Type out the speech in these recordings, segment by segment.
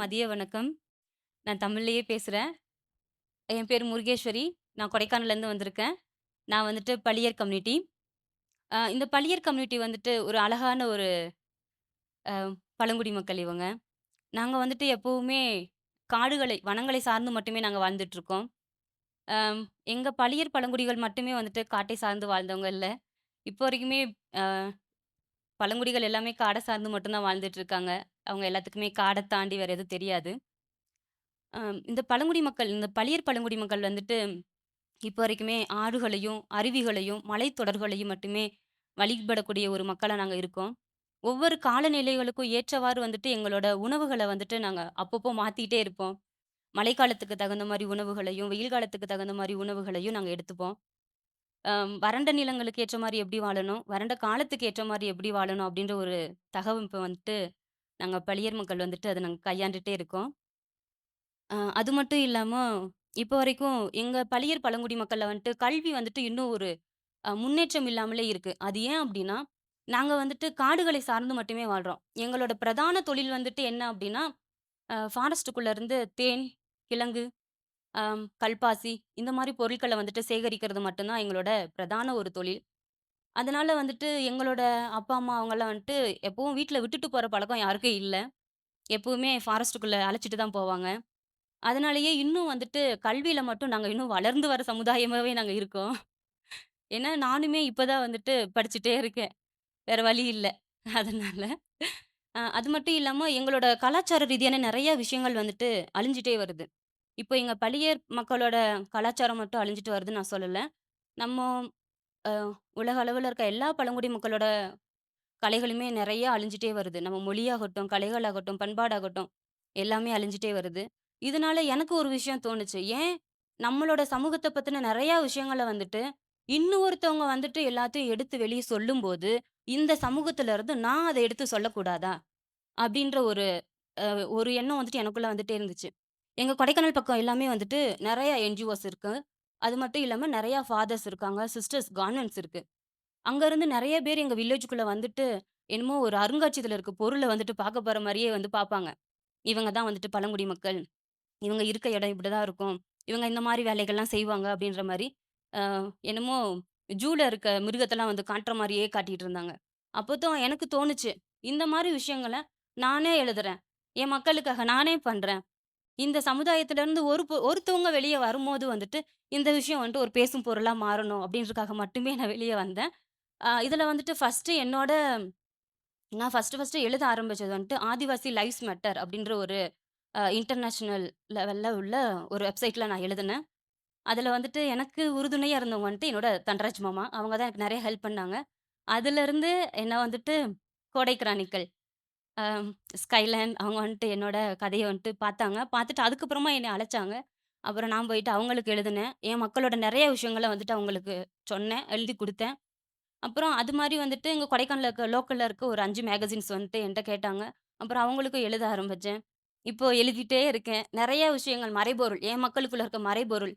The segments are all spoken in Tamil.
மதிய வணக்கம். நான் தமிழ்லயே பேசுறேன். என் பேரு முருகேஸ்வரி. நான் கொடைக்கானல்லேருந்து வந்திருக்கேன். நான் வந்துட்டு பளியர் கம்யூனிட்டி. இந்த பளியர் கம்யூனிட்டி வந்துட்டு ஒரு அழகான ஒரு அ பழங்குடி மக்கள் இவங்க. நாங்க வந்துட்டு எப்பவுமே காடுகளை, வனங்களை சார்ந்து மட்டுமே நாங்க வாழ்ந்துட்டுருக்கோம். அம் எங்க பளியர் பழங்குடிகள் மட்டுமே வந்துட்டு காட்டை சார்ந்து வாழ்ந்தவங்க இல்ல. இப்போ வரைக்குமே அ பழங்குடிகள் எல்லாமே காட சார்ந்து மட்டும் தான் வாழ்ந்துட்டு இருக்காங்க. அவங்க எல்லாத்துக்குமே காட தாண்டி வேற எதுவும் தெரியாது. இந்த பழங்குடி மக்கள், இந்த பளியர் பழங்குடி மக்கள் வந்துட்டு இப்போ வரைக்குமே ஆறுகளையும், அருவிகளையும், மலைத்தொடர்களையும் மட்டுமே வழிபடக்கூடிய ஒரு மக்களா நாங்க இருக்கோம். ஒவ்வொரு காலநிலைகளுக்கும் ஏற்றவாறு வந்துட்டு எங்களோட உணவுகள வந்துட்டு நாங்க அப்பப்போ மாத்திட்டே இருப்போம். மழைக்காலத்துக்கு தகுந்த மாரி உணவுகளையும், வெயில் காலத்துக்கு தகுந்த மாரி உணவுகளையும் நாங்க எடுத்துப்போம். வறண்ட நிலங்களுக்கு ஏற்ற மாரி எப்படி வாழணும், வறண்ட காலத்துக்கு ஏற்ற மாரி எப்படி வாழணும் அப்படின்ற ஒரு தகவமைப்ப வந்துட்டு நாங்க பளியர் மக்கள் வந்துட்டு அத நாங்க கையாண்டுட்டே இருக்கோம். அது மட்டும் இல்லாம, இப்போ வரைக்கும் எங்க பளியர் பழங்குடி மக்கள்ல வந்துட்டு கல்வி வந்துட்டு இன்னும் ஒரு முன்னேற்றம் இல்லாமலே இருக்கு. அது ஏன் அப்டின்னா, நாங்க வந்துட்டு காடுகளை சார்ந்து மட்டுமே வாழ்றோம். எங்களோட பிரதான தொழில் வந்துட்டு என்ன அப்டின்னா, ஃபாரஸ்ட்டுக்குள்ள இருந்து தேன், கிழங்கு, கல்பாசி இந்த மாரி பொருட்கள வந்துட்டு சேகரிக்கிறது மட்டும் தான் எங்களோட பிரதான ஒரு தொழில். அதனால வந்துட்டு எங்களோட அப்பா, அம்மா அவங்கலாம் வந்துட்டு எப்பவும் வீட்ல விட்டுட்டு போற பழக்கம் யாருக்கும் இல்ல. எப்பவுமே ஃபாரஸ்ட்டுக்குள்ள அழைச்சிட்டு தான் போவாங்க. அதனாலேயே இன்னும் வந்துட்டு கல்வியில மட்டும் நாங்க இன்னும் வளர்ந்து வர சமுதாயமாவே நாங்க இருக்கோம். ஏன்னா நானுமே இப்ப தான் வந்துட்டு படிச்சுட்டே இருக்கேன். வேற வழி இல்ல. அதனால. அது மட்டும் இல்லாம எங்களோட கலாச்சார ரீதியான நெறைய விஷயங்கள் வந்துட்டு அழிஞ்சுட்டே வருது. இப்போ எங்க பளியர் மக்களோட கலாச்சாரம் மட்டும் அழிஞ்சுட்டு வருதுன்னு நான் சொல்லல. நம்ம அ உலக அளவுல இருக்க எல்லா பழங்குடி மக்களோட கலைகளுமே நெறைய அழிஞ்சுட்டே வருது. நம்ம மொழியாகட்டும், கலைகளாகட்டும், பண்பாடாகட்டும் எல்லாமே அழிஞ்சுட்டே வருது. இதனால எனக்கு ஒரு விஷயம் தோணுச்சு. ஏன் நம்மளோட சமூகத்த பத்தின நெறையா விஷயங்கள வந்துட்டு, இன்னொருத்தவங்க வந்துட்டு எல்லாத்தையும் எடுத்து வெளிய சொல்லும்போது, இந்த சமூகத்துல இருந்து நான் அத எடுத்து சொல்லக்கூடாதா? அப்டின்ற ஒரு எண்ணம் வந்துட்டு எனக்குள்ள வந்துட்டே இருந்துச்சு. எங்க கொடைக்கானல் பக்கம் எல்லாமே வந்துட்டு நெறைய என்ஜிஓஸ் இருக்கு. அது மட்டும் இல்லாம நெறையா ஃபாதர்ஸ் இருக்காங்க. சிஸ்டர்ஸ் கான்வென்ட்ஸ் இருக்கு. அங்க இருந்து நெறைய பேர் எங்க வில்லேஜ்க்குள்ள வந்துட்டு, என்னமோ ஒரு அருங்காட்சியத்துல இருக்க பொருள வந்துட்டு பார்க்க போற மாரியே வந்து பார்ப்பாங்க. இவங்க தான் வந்துட்டு பழங்குடி மக்கள். இவங்க இருக்க இடம் இப்படிதான் இருக்கும். இவங்க இந்த மாரி வேலைகள்லாம் செய்வாங்க அப்படின்ற மாரி, அ என்னமோ ஜூல இருக்க மிருகத்தெல்லாம் வந்து காட்டுற மாரியே காட்டிட்டு இருந்தாங்க. அப்போதான் எனக்கு தோணுச்சு, இந்த மாரி விஷயங்கள நானே எழுதுறேன். என் மக்களுக்காக நானே பண்றேன். இந்த சமுதாயத்திலருந்து ஒருத்தவங்க வெளிய வரும்போது வந்துட்டு, இந்த விஷயம் வந்துட்டு ஒரு பேசும் பொருளா மாறணும் அப்படின்றதுக்காக மட்டுமே நான் வெளிய வந்தேன். இதுல வந்துட்டு நான் ஃபர்ஸ்ட்டு எழுத ஆரம்பிச்சது வந்துட்டு, ஆதிவாசி லைவ்ஸ் மேட்டர் அப்படின்ற ஒரு இன்டர்நேஷனல் லெவல்ல உள்ள ஒரு வெப்சைட்ல நான் எழுதுனேன். அதுல வந்துட்டு எனக்கு உறுதுணையா இருந்தவங்க வந்துட்டு என்னோட தன்ராஜ் மாமா. அவங்க தான் எனக்கு நெறைய ஹெல்ப் பண்ணாங்க. அதுலருந்து என்ன வந்துட்டு கோடை கிரானிக்கல், அ ஸ்கைலேண்ட் அவங்க வந்துட்டு என்னோட கதைய வந்துட்டு பார்த்தாங்க. பார்த்துட்டு அதுக்கப்புறமா என்னைய அழைச்சாங்க. அப்புறம் நான் போயிட்டு அவங்களுக்கு எழுதுனேன். என் மக்களோட நெறைய விஷயங்கள வந்துட்டு அவங்களுக்கு சொன்னேன். எழுதி குடுத்தேன். அப்புறம் அது மாரி வந்துட்டு எங்க கொடைக்கானல்ல லோக்கல்ல இருக்க ஒரு 5 மேகசின்ஸ் வந்துட்டு என்ட்ட கேட்டாங்க. அப்புறம் அவங்களுக்கும் எழுத ஆரம்பிச்சேன். இப்போ எழுதிட்டே இருக்கேன். நெறைய விஷயங்கள் மறைபொருள், என் மக்களுக்குள்ள இருக்க மறைபொருள்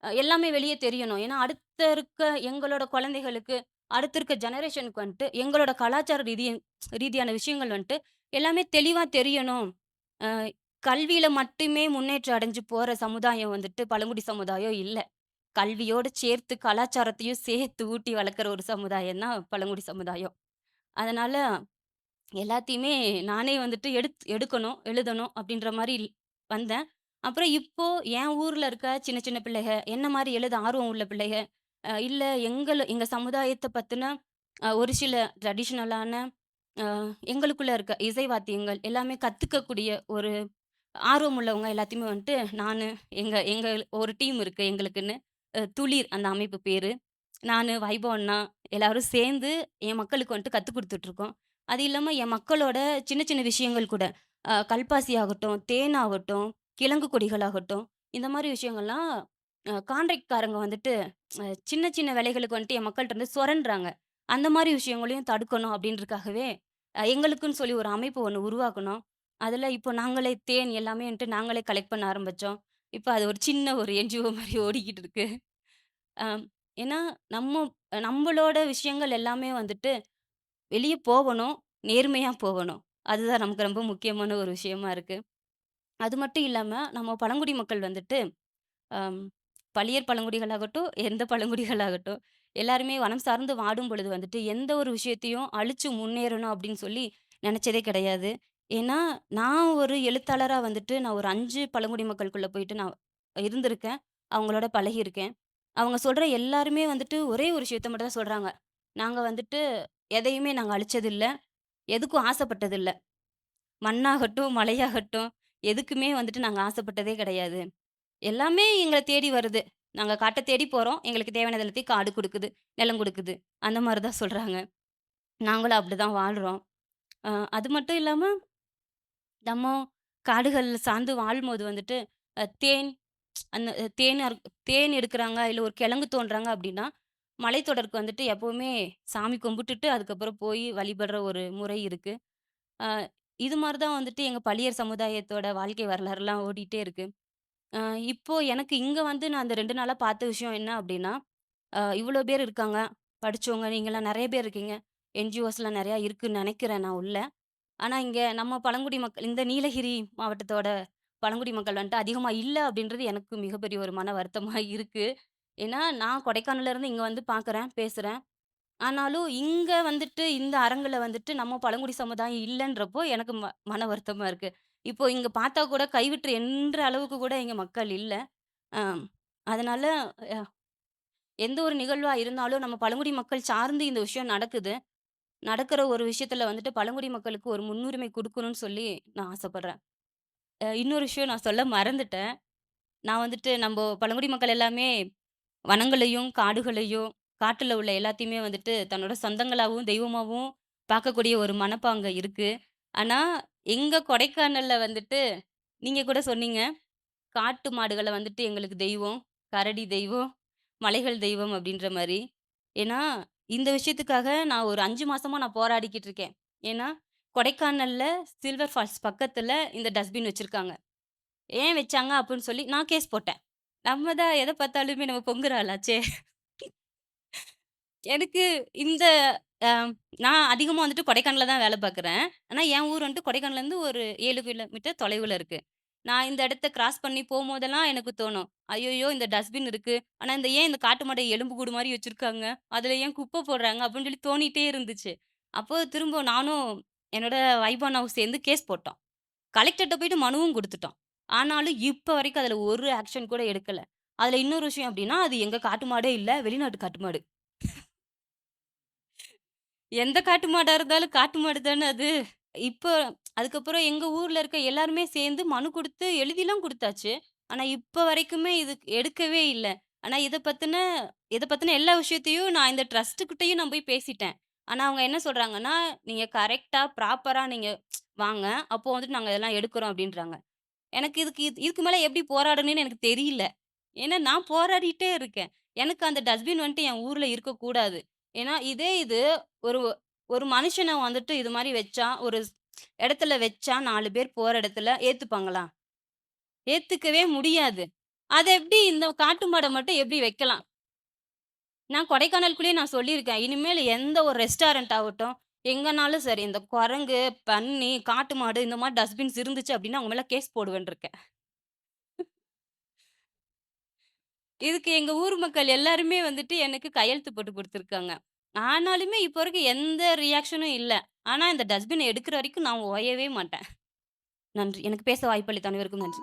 எல்லாமே வெளிய தெரியணும். ஏன்னா, அடுத்த இருக்க எங்களோட குழந்தைகளுக்கு, அடுத்து இருக்க ஜெனரேஷனுக்கு வந்துட்டு எங்களோட கலாச்சார ரீதியான விஷயங்கள் வந்துட்டு எல்லாமே தெளிவா தெரியணும். அ கல்வியில மட்டுமே முன்னேற்றம் அடைஞ்சு போற சமுதாயம் வந்துட்டு பழங்குடி சமுதாயம் இல்ல. கல்வியோட சேர்த்து கலாச்சாரத்தையும் சேர்த்து ஊட்டி வளர்க்குற ஒரு சமுதாயம் தான் பழங்குடி சமுதாயம். அதனால எல்லாத்தையுமே நானே வந்துட்டு எடுக்கணும், எழுதணும் அப்படின்ற மாரி வந்தேன். அப்புறம் இப்போ என் ஊர்ல இருக்க சின்ன சின்ன பிள்ளைக, என்ன மாரி எழுத ஆர்வம் உள்ள பிள்ளைக, இல்ல எங்க சமுதாயத்த பத்தின ஒரு சில ட்ரெடிஷனலான அ எங்களுக்குள்ள இருக்க இசை வாத்தியங்கள் எல்லாமே கத்துக்கக்கூடிய ஒரு ஆர்வம் உள்ளவங்க எல்லாத்தையுமே வந்துட்டு நானு, எங்க எங்க ஒரு டீம் இருக்கு எங்களுக்குன்னு. துளிர் அந்த அமைப்பு பேரு. நானு, வைபவ் அண்ணா எல்லாரும் சேர்ந்து என் மக்களுக்கு வந்துட்டு கத்துக் குடுத்துட்டுருக்கோம். அது இல்லாம என் மக்களோட சின்ன சின்ன விஷயங்கள் கூட, கல்பாசி ஆகட்டும், தேன் ஆகட்டும், கிழங்கு கொடிகள் ஆகட்டும், இந்த மாரி விஷயங்கள்லாம் கான்ட்ராக்ட்காரங்க வந்துட்டு சின்ன சின்ன வேலைகளுக்கு வந்துட்டு என் மக்கள்ட்ட இருந்து சொரண்டுறாங்க. அந்த மாரி விஷயங்களையும் தடுக்கணும் அப்படின்றதுக்காகவே, எங்களுக்குன்னு சொல்லி ஒரு அமைப்பு ஒண்ணு உருவாக்குனோம். அதுல இப்போ நாங்களே தேன் எல்லாமே வந்துட்டு நாங்களே கலெக்ட் பண்ண ஆரம்பிச்சோம். இப்ப அது ஒரு சின்ன ஒரு என்ஜிஓ மாரி ஓடிக்கிட்டு இருக்கு. அம் ஏன்னா, நம்ம நம்பளோட விஷயங்கள் எல்லாமே வந்துட்டு வெளிய போகணும், நேர்மையா போகணும். அதுதான் நமக்கு ரொம்ப முக்கியமான ஒரு விஷயமா இருக்கு. அது மட்டும் இல்லாம, நம்ம பழங்குடி மக்கள் வந்துட்டு, அம் பளியர் பழங்குடிகளாகட்டும், எந்த பழங்குடிகளாகட்டும், எல்லாருமே வனம் சார்ந்து வாடும் பொழுது வந்துட்டு, எந்த ஒரு விஷயத்தையும் அழிச்சு முன்னேறணும் அப்படின்னு சொல்லி நெனச்சதே கிடையாது. ஏன்னா, நான் ஒரு எழுத்தாளரா வந்துட்டு, நான் ஒரு 5 பழங்குடி மக்களுக்குள்ள போயிட்டு நான் இருந்திருக்கேன். அவங்களோட பழகியிருக்கேன். அவங்க சொல்ற எல்லாருமே வந்துட்டு ஒரே ஒரு விஷயத்த மட்டும் தான் சொல்றாங்க. நாங்க வந்துட்டு எதையுமே நாங்க அழிச்சதில்ல. எதுக்கும் ஆசைப்பட்டதில்ல. மண்ணாகட்டும், மலையாகட்டும், எதுக்குமே வந்துட்டு நாங்க ஆசைப்பட்டதே கிடையாது. எல்லாமே எங்கள தேடி வருது. நாங்க காட்ட தேடி போறோம். எங்களுக்கு தேவையானது எல்லாத்தையும் காடு குடுக்குது, நிலம் குடுக்குது. அந்த மாரி தான் சொல்றாங்க. நாங்களும் அப்படிதான் வாழ்றோம். அ அது மட்டும் இல்லாம, நம்ம காடுகள் சார்ந்து வாழும்போது வந்துட்டு, தேன் அந்த தேன் எடுக்குறாங்க, இல்ல ஒரு கிழங்கு தோண்டுறாங்க அப்படின்னா, மலைத்தொடருக்கு வந்துட்டு எப்பவுமே சாமி கும்பிட்டுட்டு, அதுக்கப்புறம் போய் வழிபடுற ஒரு முறை இருக்கு. அ இது மாரி தான் வந்துட்டு எங்க பளியர் சமுதாயத்தோட வாழ்க்கை வரலாறுலாம் ஓடிட்டே இருக்கு. அ இப்போ எனக்கு இங்க வந்து நான் அந்த 2 நாளா பார்த்த விஷயம் என்ன அப்டின்னா, இவ்ளோ பேர் இருக்காங்க. படிச்சவங்க நீங்கலாம் நெறைய பேர் இருக்கீங்க. என்ஜிஓஸ்லாம் நெறையா இருக்குன்னு நெனைக்கிறேன் நான் உள்ள. ஆனா இங்க நம்ம பழங்குடி மக்கள் இந்த நீலகிரி மாவட்டத்தோட பழங்குடி மக்கள் வந்துட்டு அதிகமா இல்ல அப்டின்றது எனக்கு மிகப்பெரிய ஒரு மன வருத்தமா இருக்கு. ஏன்னா நான் கொடைக்கானல்ல இருந்து இங்க வந்து பார்க்குறேன், பேசுறேன். ஆனாலும் இங்க வந்துட்டு இந்த அரங்குல வந்துட்டு நம்ம பழங்குடி சமுதாயம் இல்லன்றப்போ எனக்கு மன வருத்தமா இருக்கு. இப்போ இங்க பார்த்தா கூட கைவிட்டு எண்ற அளவுக்கு கூட இங்க மக்கள் இல்ல. அ அதனால அ எந்த ஒரு நிகழ்வா இருந்தாலும் நம்ம பழங்குடி மக்கள் சார்ந்து இந்த விஷயம் நடக்குது. நடக்கிற ஒரு விஷயத்துல வந்துட்டு பழங்குடி மக்களுக்கு ஒரு முன்னுரிமை குடுக்கணும்னு சொல்லி நான் ஆசைப்படுறேன். இன்னொரு விஷயம் நான் சொல்ல மறந்துட்டேன். நான் வந்துட்டு நம்ப பழங்குடி மக்கள் எல்லாமே வனங்களையும், காடுகளையும், காட்டுல உள்ள எல்லாத்தையுமே வந்துட்டு தன்னோட சொந்தங்களாவும், தெய்வமாவும் பார்க்கக்கூடிய ஒரு மனப்பாங்கு இருக்கு. ஆனா, எங்க கொடைக்கானல்ல வந்துட்டு நீங்க கூட சொன்னீங்க, காட்டு மாடுகள வந்துட்டு எங்களுக்கு தெய்வம், கரடி தெய்வம், மலைகள் தெய்வம் அப்டின்ற மாரி. ஏன்னா, இந்த விஷயத்துக்காக நான் ஒரு 5 மாசமா நான் போராடிக்கிட்டு இருக்கேன். ஏன்னா, கொடைக்கானல்ல சில்வர் ஃபால்ஸ் பக்கத்துல இந்த டஸ்ட்பின் வச்சிருக்காங்க. ஏன் வச்சாங்க அப்டின்னு சொல்லி நான் கேஸ் போட்டேன். நம்ம தான் எத பார்த்தாலுமே நம்ம பொங்குற ஆளாச்சே! எனக்கு இந்த அ நான் அதிகமா வந்துட்டு கொடைக்கானல்ல தான் வேலை பார்க்குறேன். ஆனா, என் ஊர் வந்துட்டு கொடைக்கானல்லேருந்து ஒரு 7 கிலோமீட்டர் தொலைவுல இருக்கு. நான் இந்த இடத்த கிராஸ் பண்ணி போம்போதெல்லாம் எனக்கு தோணும். "ஐய்யய்யோ! இந்த டஸ்ட்பின் இருக்கு. ஆனா, இந்த காட்டு மாட எலும்பு கூடு மாரி வச்சிருக்காங்க. அதுல ஏன் குப்பை போடுறாங்க?" அப்படின்னு சொல்லி தோணிட்டே இருந்துச்சு. அப்போ திரும்ப நானும் என்னோட வைஃப் சேர்ந்து கேஸ் போட்டோம். கலெக்டர்ட்ட போயிட்டு மனுவும் குடுத்துட்டோம். ஆனாலும் இப்ப வரைக்கும் அதுல ஒரு ஆக்ஷன் கூட எடுக்கல. அதுல இன்னொரு விஷயம் அப்படின்னா, அது எங்க காட்டு மாடே இல்ல. வெளிநாட்டு காட்டு மாடு. எந்த காட்டு மாடா இருந்தாலும் காட்டு மாடு தானே அது. இப்ப அதுக்கப்புறம் எங்க ஊர்ல இருக்க எல்லாருமே சேர்ந்து மனு குடுத்து எழுதிலாம் குடுத்தாச்சு. ஆனா, இப்ப வரைக்குமே இது எடுக்கவே இல்ல. ஆனா, இத பத்தின எல்லா விஷயத்தையும் நான் இந்த ட்ரஸ்ட்டு கிட்டயும் நான் போய் பேசிட்டேன். ஆனா, அவங்க என்ன சொல்றாங்கன்னா, "நீங்க கரெக்ட்டா, ப்ராப்பரா நீங்க வாங்க. அப்போ வந்துட்டு நாங்க இதெல்லாம் எடுக்குறோம்" அப்படின்றாங்க. எனக்கு இதுக்கு மேல எப்படி போராடணும்னு எனக்கு தெரியல. ஏன்னா நான் போராடிட்டே இருக்கேன். எனக்கு அந்த டஸ்ட்பின் வந்துட்டு என் ஊர்ல இருக்கக்கூடாது. ஏன்னா இது ஒரு ஒரு மனுஷன வந்துட்டு இது மாரி வச்சா, ஒரு இடத்துல வச்சா 4 பேர் போற இடத்துல ஏத்துப்பாங்களா? ஏத்துக்கவே முடியாது. அத எப்படி இந்த காட்டு மாட மட்டும் எப்படி வைக்கலாம்? நான் கொடைக்கானலுக்குள்ளேயே நான் சொல்லியிருக்கேன். இனிமேல் எந்த ஒரு ரெஸ்டாரண்ட் ஆகட்டும், எங்கனாலும் சரி இந்த குரங்கு, பன்னி, காட்டு மாடு இந்த மாரி டஸ்ட்பின்ஸ் இருந்துச்சு அப்படின்னா, அவங்க மேல கேஸ் போடுவேன்னு இருக்கேன். இதுக்கு எங்க ஊர் மக்கள் எல்லாருமே வந்துட்டு எனக்கு கையெழுத்து போட்டு குடுத்துருக்காங்க. ஆனாலுமே இப்போ வரைக்கும் எந்த ரியாக்ஷனும் இல்ல. ஆனா இந்த டஸ்ட்பின எடுக்கிற வரைக்கும் நான் ஓயவே மாட்டேன். நன்றி. எனக்கு பேச வாய்ப்பளித்த அனைவருக்கும் நன்றி.